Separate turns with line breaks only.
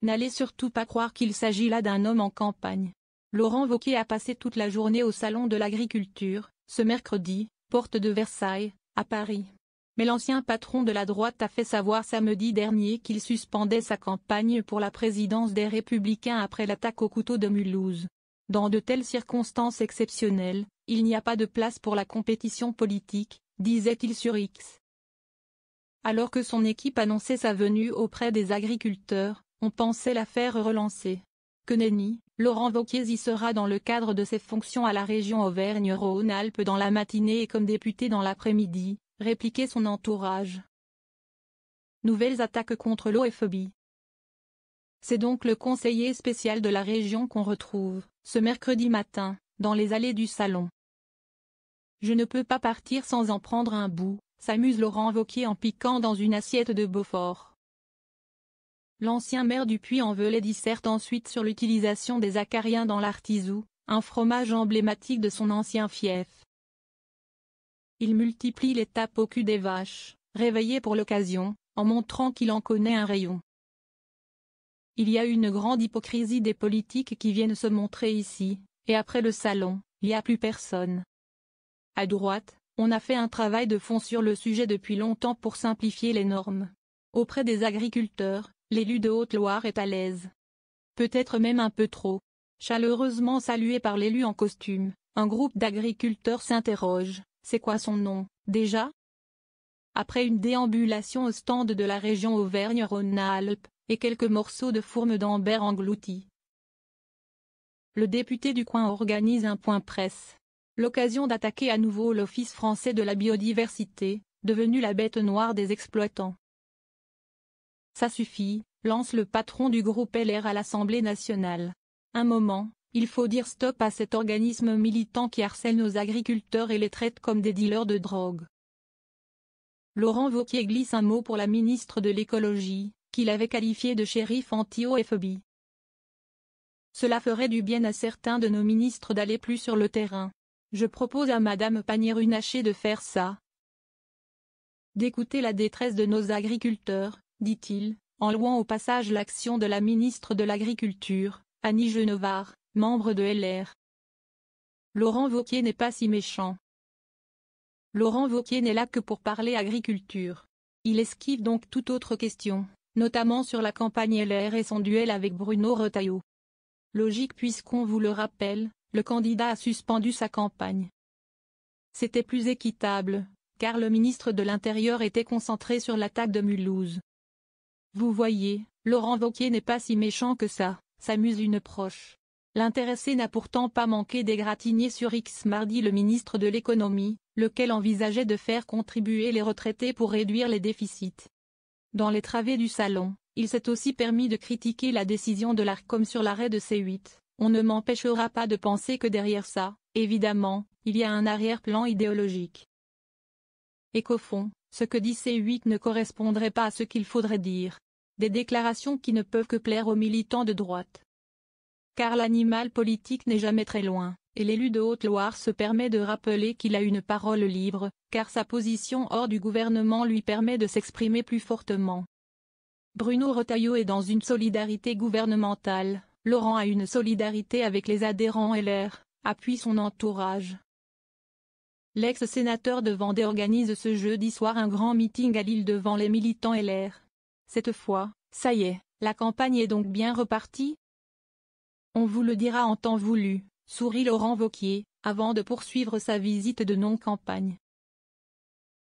N'allez surtout pas croire qu'il s'agit là d'un homme en campagne. Laurent Wauquiez a passé toute la journée au Salon de l'Agriculture, ce mercredi, porte de Versailles, à Paris. Mais l'ancien patron de la droite a fait savoir samedi dernier qu'il suspendait sa campagne pour la présidence des Républicains après l'attaque au couteau de Mulhouse. Dans de telles circonstances exceptionnelles, il n'y a pas de place pour la compétition politique, disait-il sur X. Alors que son équipe annonçait sa venue auprès des agriculteurs, on pensait l'affaire relancée. Que nenni, Laurent Wauquiez y sera dans le cadre de ses fonctions à la région Auvergne-Rhône-Alpes dans la matinée et comme député dans l'après-midi, répliquait son entourage. Nouvelles attaques contre l'OFB. C'est donc le conseiller spécial de la région qu'on retrouve, ce mercredi matin, dans les allées du salon. Je ne peux pas partir sans en prendre un bout, s'amuse Laurent Wauquiez en piquant dans une assiette de Beaufort. L'ancien maire du Puy-en-Velay disserte ensuite sur l'utilisation des acariens dans l'artisou, un fromage emblématique de son ancien fief. Il multiplie les tapes au cul des vaches, réveillées pour l'occasion, en montrant qu'il en connaît un rayon. Il y a une grande hypocrisie des politiques qui viennent se montrer ici, et après le salon, il n'y a plus personne. À droite, on a fait un travail de fond sur le sujet depuis longtemps pour simplifier les normes. Auprès des agriculteurs, l'élu de Haute-Loire est à l'aise. Peut-être même un peu trop. Chaleureusement salué par l'élu en costume, un groupe d'agriculteurs s'interroge, c'est quoi son nom, déjà? Après une déambulation au stand de la région Auvergne-Rhône-Alpes, et quelques morceaux de fourme d'Ambert engloutis, le député du coin organise un point presse. L'occasion d'attaquer à nouveau l'Office français de la biodiversité, devenu la bête noire des exploitants. Ça suffit, lance le patron du groupe LR à l'Assemblée nationale. Un moment, il faut dire stop à cet organisme militant qui harcèle nos agriculteurs et les traite comme des dealers de drogue. Laurent Wauquiez glisse un mot pour la ministre de l'écologie, qu'il avait qualifiée de shérif anti-OFB. Cela ferait du bien à certains de nos ministres d'aller plus sur le terrain. Je propose à Madame Pannier-Runacher de faire ça. D'écouter la détresse de nos agriculteurs, dit-il, en louant au passage l'action de la ministre de l'Agriculture, Annie Genevard, membre de LR. Laurent Wauquiez n'est pas si méchant. Laurent Wauquiez n'est là que pour parler agriculture. Il esquive donc toute autre question, notamment sur la campagne LR et son duel avec Bruno Retailleau. Logique puisqu'on vous le rappelle, le candidat a suspendu sa campagne. C'était plus équitable, car le ministre de l'Intérieur était concentré sur l'attaque de Mulhouse. Vous voyez, Laurent Wauquiez n'est pas si méchant que ça, s'amuse une proche. L'intéressé n'a pourtant pas manqué d'égratigner sur X mardi le ministre de l'Économie, lequel envisageait de faire contribuer les retraités pour réduire les déficits. Dans les travées du salon, il s'est aussi permis de critiquer la décision de l'Arcom sur l'arrêt de C8. On ne m'empêchera pas de penser que derrière ça, évidemment, il y a un arrière-plan idéologique. Et qu'au fond, ce que dit C8 ne correspondrait pas à ce qu'il faudrait dire. Des déclarations qui ne peuvent que plaire aux militants de droite. Car l'animal politique n'est jamais très loin, et l'élu de Haute-Loire se permet de rappeler qu'il a une parole libre, car sa position hors du gouvernement lui permet de s'exprimer plus fortement. Bruno Retailleau est dans une solidarité gouvernementale, Laurent a une solidarité avec les adhérents LR, appuie son entourage. L'ex-sénateur de Vendée organise ce jeudi soir un grand meeting à Lille devant les militants LR. Cette fois, ça y est, la campagne est donc bien repartie? On vous le dira en temps voulu, sourit Laurent Wauquiez, avant de poursuivre sa visite de non-campagne.